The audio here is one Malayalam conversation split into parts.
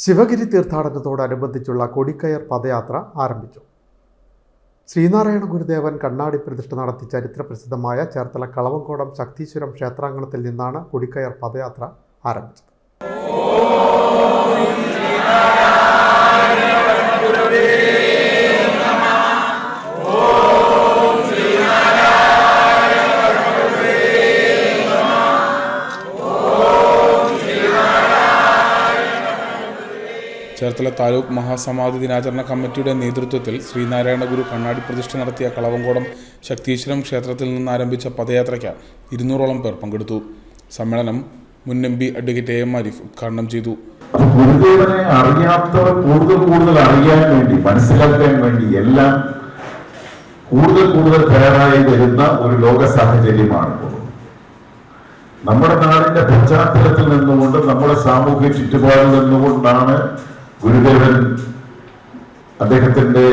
ശിവഗിരി തീർത്ഥാടനത്തോടനുബന്ധിച്ചുള്ള കൊടിക്കയർ പദയാത്ര ആരംഭിച്ചു. ശ്രീനാരായണ ഗുരുദേവൻ കണ്ണാടി പ്രതിഷ്ഠ നടത്തി ചരിത്രപ്രസിദ്ധമായ ചേർത്തല കളവങ്കോടം ശക്തീശ്വരം ക്ഷേത്രാങ്കണത്തിൽ നിന്നാണ് കൊടിക്കയർ പദയാത്ര ആരംഭിച്ചത്. ചേർത്തല താലൂക്ക് മഹാസമാധി ദിനാചരണ കമ്മിറ്റിയുടെ നേതൃത്വത്തിൽ ശ്രീനാരായണ ഗുരു കണ്ണാടി പ്രതിഷ്ഠ നടത്തിയ കളവങ്കോടം ശക്തീശ്വരം ക്ഷേത്രത്തിൽ നിന്ന് ആരംഭിച്ച പദയാത്രയ്ക്ക് 200ഓളം പേർ പങ്കെടുത്തു. സമ്മേളനം മുൻ M P advocate AM Arif ഉദ്ഘാടനം ചെയ്തു. ഗുരുദേവനെ അറിയാത്തവർ കൂടുതൽ അറിയാൻ വേണ്ടി, മനസ്സിലാക്കാൻ വേണ്ടി എല്ലാം കൂടുതൽ തയ്യാറായി വരുന്ന ഒരു ലോക സാഹചര്യമാണ്. നമ്മുടെ നാടിന്റെ പശ്ചാത്തലത്തിൽ നിന്നുകൊണ്ട്, നമ്മുടെ സാമൂഹ്യ ചുറ്റുപാടിൽ നിന്നുകൊണ്ടാണ് ഗുരുദേവൻ അദ്ദേഹത്തിന്റെ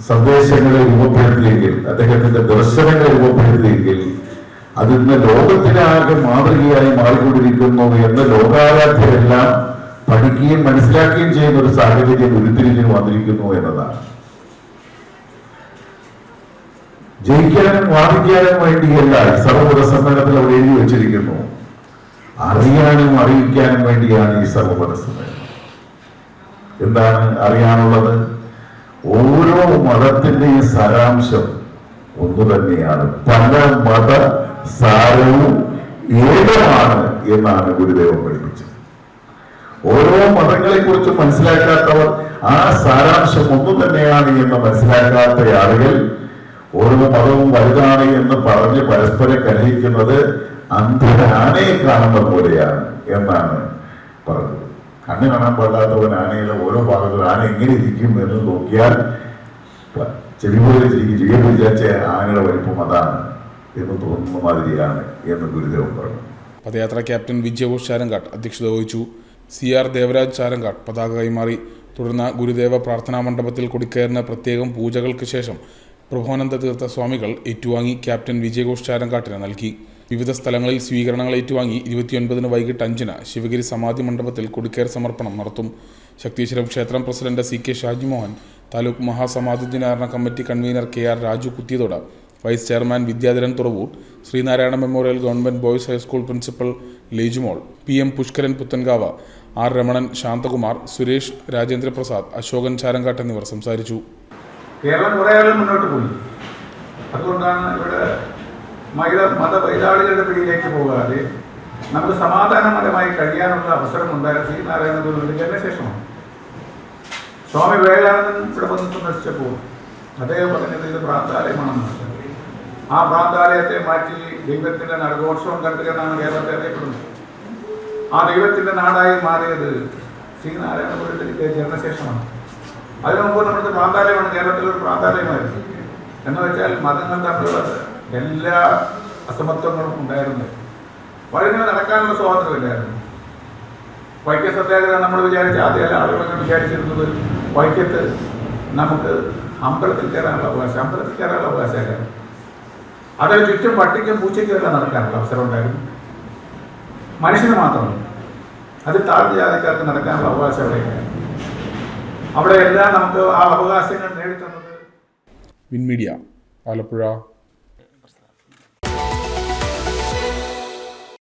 സന്ദേശങ്ങളെ രൂപപ്പെടുത്തിയെങ്കിൽ, അദ്ദേഹത്തിന്റെ ദർശനങ്ങളെ രൂപപ്പെടുത്തിയെങ്കിൽ അതിന്ന് ലോകത്തിനാകെ മാതൃകയായി മാറിക്കൊണ്ടിരിക്കുന്നു എന്ന് ലോകാരാധ്യരെല്ലാം പഠിക്കുകയും മനസ്സിലാക്കുകയും ചെയ്യുന്ന ഒരു സാഹചര്യം ഉരുത്തിരിഞ്ഞു വന്നിരിക്കുന്നു എന്നതാണ്. ജയിക്കാനും വാദിക്കാനും വേണ്ടിയല്ല ഈ സർവ്വമത സമ്മേളനത്തിൽ അവിടെ എഴുതി വെച്ചിരിക്കുന്നു. അറിയാനും അറിയിക്കാനും വേണ്ടിയാണ് ഈ സർവ്വമത സമ്മേളനം. എന്താണ് അറിയാനുള്ളത്? ഓരോ മതത്തിന്റെയും സാരാംശം ഒന്നു തന്നെയാണ്. പല മത സാരവും ഏകമാണ് എന്നാണ് ഗുരുദേവൻ പഠിപ്പിച്ചത്. ഓരോ മതങ്ങളെ കുറിച്ച് മനസ്സിലാക്കാത്തവർ ആ സാരാംശം ഒന്നു തന്നെയാണ് എന്ന് മനസ്സിലാക്കാത്ത ആളുകൾ ഓരോ മതവും വലുതാണ് എന്ന് പറഞ്ഞ് പരസ്പരം കലഹിക്കുന്നത് അന്ധനാനയെ കാണുന്ന പോലെയാണ് എന്നാണ് പറഞ്ഞത്. കണ്ണ് കാണാൻ പാടാത്തവൻ ആനയിലെ ഓരോ ഭാഗത്തും ആന എങ്ങനെ ഇരിക്കും എന്ന് നോക്കിയാൽ ചെവി പോലെ ചെവിയെ വിചാരിച്ച ആനയുടെ വലിപ്പം അതാണ് എന്ന് തോന്നുന്ന മാതിരിയാണ് എന്ന് ഗുരുദേവൻ പറഞ്ഞു. പദയാത്ര ക്യാപ്റ്റൻ വിജയഘോഷ് ചാരങ്കാട്ട് അധ്യക്ഷത വഹിച്ചു. CR ദേവരാജ് ചാരങ്കാട്ട് പതാക കൈമാറി. തുടർന്ന് ഗുരുദേവ പ്രാർത്ഥനാ മണ്ഡപത്തിൽ കൊടിക്കയറിന് പ്രത്യേകം പൂജകൾക്ക് ശേഷം പ്രഭോനന്ദ തീർത്ഥ സ്വാമികൾ ഏറ്റുവാങ്ങി ക്യാപ്റ്റൻ വിജയഘോഷ് ചാരങ്കാട്ടിന് നൽകി. വിവിധ സ്ഥലങ്ങളിൽ സ്വീകരണങ്ങൾ ഏറ്റുവാങ്ങി 29 വൈകിട്ട് 5 ശിവഗിരി സമാധി മണ്ഡപത്തിൽ കൊടിക്കയർ സമർപ്പണം നടത്തും. ശക്തീശ്വരം ക്ഷേത്രം പ്രസിഡന്റ് CK ഷാജിമോഹൻ, താലൂക്ക് മഹാസമാധി ദിനാചരണ committee convener KR Raju Kuthiyathode, vice chairman Vidyadharan Thuravoor, Sreenarayana memorial government boys high school principal Lejumol, PM Pushkaran Puthenkavu, R Ramanan, Santhakumar, Suresh, Rajendraprasad, Asokan Charankattu എന്നിവർ സംസാരിച്ചു. കേരളം കുറേ കാലം മുന്നോട്ട് പോയി. അതുകൊണ്ടാണ് ഇവിടെ മതവൈതാളികളുടെ പിടിയിലേക്ക് പോകാതെ നമുക്ക് സമാധാനപരമായി കഴിയാനുള്ള അവസരം ഉണ്ടായ ശ്രീനാരായണ ഗുരുവിന്റെ ജന്മശേഷമാണ്. സ്വാമി വിവേകാനന്ദൻ ഇവിടെ വന്ന് സന്ദർശിച്ചപ്പോൾ അദ്ദേഹം പറഞ്ഞത് ഇത് ഭ്രാന്താലയമാണെന്ന്. ആ ഭ്രാന്താലയത്തെ മാറ്റി ദൈവത്തിന്റെ നരകോത്സവം കണ്ടു എന്നാണ് കേരളത്തെ അറിയപ്പെടുന്നത്. ആ ദൈവത്തിന്റെ നാടായി മാറിയത് ശ്രീനാരായണ ഗുരുവിന്റെ ജന്മശേഷമാണ്. അതിനു മുമ്പ് നമ്മുടെ പ്രാന്താലയമാണ്, കേരളത്തിലൊരു പ്രാന്താലയമായിരുന്നു. എന്ന് വെച്ചാൽ മതങ്ങൾ തമ്മിലുള്ള എല്ലാ അസമത്വങ്ങളും ഉണ്ടായിരുന്നു. വഴിങ്ങനെ നടക്കാനുള്ള സ്വാതന്ത്ര്യമില്ലായിരുന്നു. വൈക്കം സത്യാഗ്രഹം നമ്മൾ വിചാരിച്ച ആദ്യ ആളുകളൊക്കെ വിചാരിച്ചിരുന്നത് വൈക്കത്ത് നമുക്ക് അമ്പലത്തിൽ കയറാനുള്ള അവകാശമല്ല. അതിന് ചുറ്റും പട്ടിക്കും പൂച്ചയ്ക്കും നടക്കാനുള്ള അവസരം ഉണ്ടായിരുന്നു. മനുഷ്യന് മാത്രമല്ല, അതിൽ താഴ്ന്ന ജാതിക്കാർക്ക് നടക്കാനുള്ള അവകാശം അവിടെയാണ്. അവിടെയെല്ലാം നമുക്ക് ആ അവകാശങ്ങൾ നേടിത്തന്നത്. വിൻമീഡിയ, ആലപ്പുഴ.